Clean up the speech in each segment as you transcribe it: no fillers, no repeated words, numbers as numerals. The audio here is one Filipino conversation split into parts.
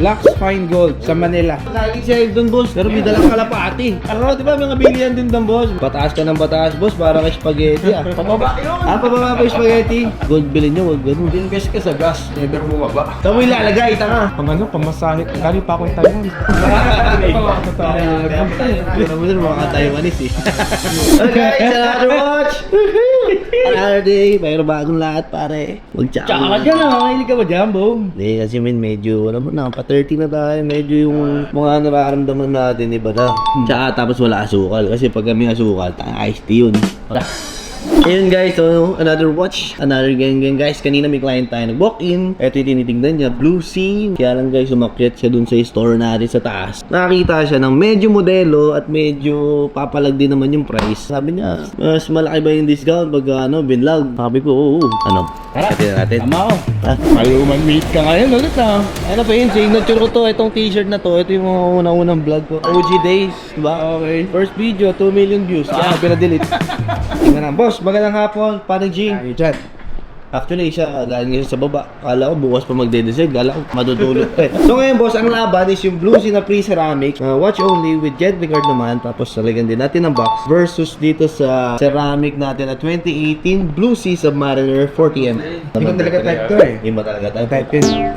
Lux Fine Gold sa Manila. Lagi siya doon, boss. Pero may dalang kalapati. Ano, di ba mga bilihan din doon, boss? Pataas ka ng pataas, boss. Para kay spaghetti, ah. Pababa yun! Pababa pa yung spaghetti. Gold bilhin nyo, wag ganun. Invest ka sa gas, never bumaba. Saan mo ilalagay, tanga? Pang ano, pamasahe. Galing pa ako yung Taiwan. Ano mo din, mga Taiwanese, eh. Okay, guys, another watch! Another day. Mayroon bagong lahat, pare. Tsaka ka dyan, ah. Mahilig ka ba dyan, boom? Hindi, kasi medyo, alam mo na, pa-30 na tayo. Medyo yung mga nararamdaman natin, iba na. Tsaka tapos wala asukal. Kasi pag kami asukal, iced tea yun. Ayun guys, so another watch, another gang guys. Kanina may client tayo nag-walk-in. Ito yung tinitignan niya, Blue Sea. Kaya lang guys, umakyat siya dun sa store natin sa taas. Nakakita siya ng medyo modelo at medyo papalag din naman yung price. Sabi niya, mas malaki ba yung discount pag ano, binlog? Sabi ko, oo. Ano? Sabi natin. Tama ako. Maluman meet ka ngayon ulit ah. Ano pa yun? Signature ko to. Itong t-shirt na to. Ito yung mga unang-unang vlog ko. OG days. Diba? Okay. First video, 2 million views. Kaya pina-delete. Tingnan na. Boss, magandang hapon. Paano G? Ay, dyan. Actually, siya galing sa baba. Kala ko bukas pa magde-design. Kala ko madudulot pa eh. So ngayon boss, ang laban is yung Blue Sea na pre-ceramic. Watch only with jet guard naman. Tapos talagang din natin ang box. Versus dito sa ceramic natin na 2018 Blue Sea Submariner 40M. Hindi ko talaga type to eh. Hindi mo talaga type. Type yun.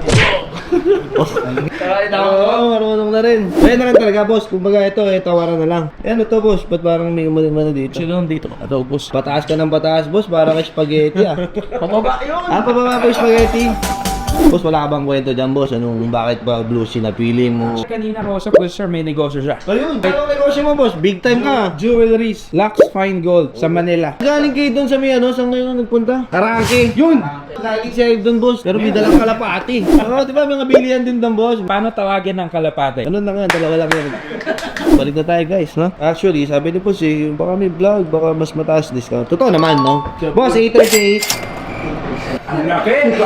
Oo, marunong na rin. Kaya na lang talaga boss. Kumbaga ito, tawaran na lang. Ano to boss? Ba't parang may umano dito? Sino dito? Ito, boss. Pataas ka ng pataas boss. Para kay spaghetti, ah. Pababa yun! Pababa pa yung spaghetti. Boss, wala ka bang kwento dyan, boss? Anong, bakit ba Blue Sea napili mo? Kanina ko sa boss, sir, may negosyo siya. Ayun, ano negosyo mo, boss? Big time ka. Jewelries, Lux Fine Gold sa Manila. Galing kayo doon sa may ano, saan ngayon nagpunta? Arangke. Yun! Lagi siya doon, boss. Pero may dalang kalapati. Ano, di ba mga bilihan din doon, boss? Paano tawagin ng kalapate? Ano na nga, dalawa lang yun. Balik na tayo, guys, no? Actually, sabi ni boss, eh, baka may vlog, baka mas mataas discount. Totoo naman, no? Boss, 838. Ang laki!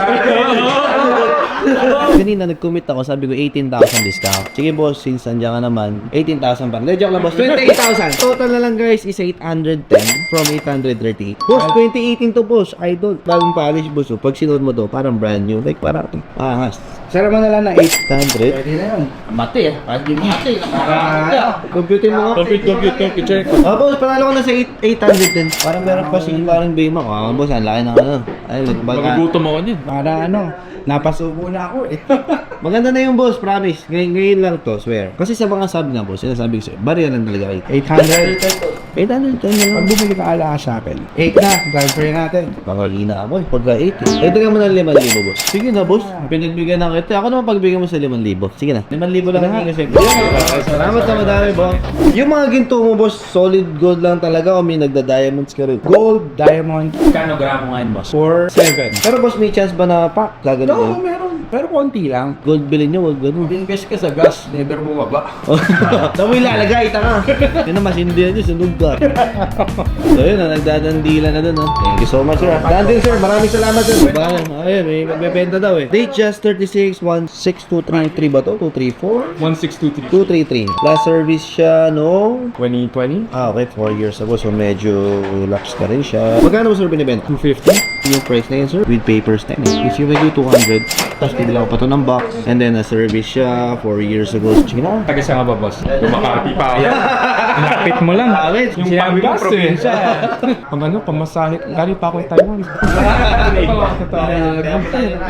Kanina nag-commit ako, sabi ko 18,000 discount. Sige boss, since nandiyan ka naman, 18,000 pa. Joke lang boss, 28,000. Total na lang guys is 810 from 830. Boss, 2018 to boss, idol. Bagong polish boss, pag sinuot mo to, parang brand new. Like parang angas. Sara mo na lang na 8. 800. Pwede na yun. Mati eh, pwede mati. Computer mo nga. Compute, check. Boss, panalo ko na sa 810. Parang meron pa si parang Bayma ko. Boss, ang laki ng ano. Ay, nagbaga. Magugutom ako din. Para ano, napasubo na ako eh. Maganda na yung boss, promise. Ngayon lang to, swear. Kasi sa mga sub na boss, sinasabi ko sa'yo, barya lang talaga 800. 810 na Pag lang. bumili ka ala sa akin. 8 na, drive free natin. Pangalina ako eh, pagka 8 eh. Ito mo ng 5,000 boss. Sige na boss, pinagbigyan na kita. Ako naman pagbigyan mo sa 5,000. Sige na. 5,000 lang ang kasi. Salamat sa madami boss. Yung mga ginto mo boss, solid gold lang talaga o may nagda-diamonds ka rin? Gold, diamond. Kano gramo ngayon, boss? 4-7. Pero boss, may chance ba na pack? Gagano No, yun? meron. Pero konti lang. Gold bilhin nyo, wag ganun. Invest ka sa gas, never bumaba. Saan mo ilalagay, tanga? Yun na, masindihan nyo, sunog ka. So yun, nagdadandila na dun, ha? Thank you so much, sir. Dandil, sir. Maraming salamat, sir. Ayun, may magbebenta daw, eh. Date just 36, 16233 ba to? 234? 1623. 233. Last service siya, no? 2020. Okay, 4 years ago. So medyo lax ka rin siya. Magkano mo, sir, binibenta? 250. Yung price na yun, sir, with papers na yun. If you may do 200, tapos bibila ko pa to ng box. And then, na-service siya 4 years ago. Sige na. Taga siya nga ba, boss? Lumakati pa ako. Nakapit mo lang. Yung sinabi mo, probinsya. Pang ano, pamasahe. Galing pa ako yung Taiwan.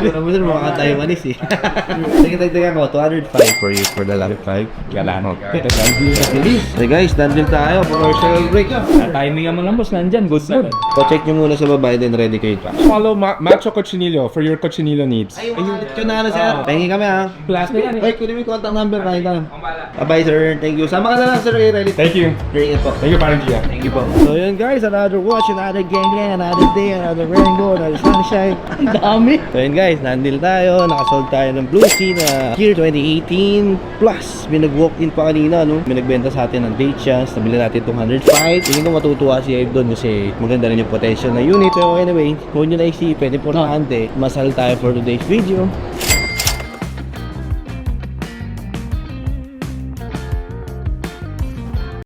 Ano mo, sir, mga Taiwanese, eh. Sige, tagdagan ko. 205 for you for the last 5. Galanot. Hey guys, nandun tayo. Commercial break. Timingan mo lang, boss. Nandyan. Good. Pa-check nyo muna sa babae, then ready kayo. Follow Macho Cochinillo for your cochinillo needs. Ayun, yun na, sir. Pengi kami, ha. Plus na yan eh. Wait, kunin mo yung contact number. Kahit lang. Bye, sir. Thank you. Sama ka na lang, sir. Ready. Thank you. Bring it po. Thank you, parang Gia. Thank you po. So yun guys, another watch, another gang, another day, another rainbow, another sunshine. Ang dami. So yun guys, nandil tayo, nakasold tayo ng Blue Sea na year 2018 plus. May nag-walk-in pa kanina, no? May nagbenta sa atin ng date chance, nabili natin itong 105. Tingin ko matutuwa si Eve doon kasi maganda rin yung potential na unit. So anyway, huwag nyo na isipin, importante, masal tayo for today's video.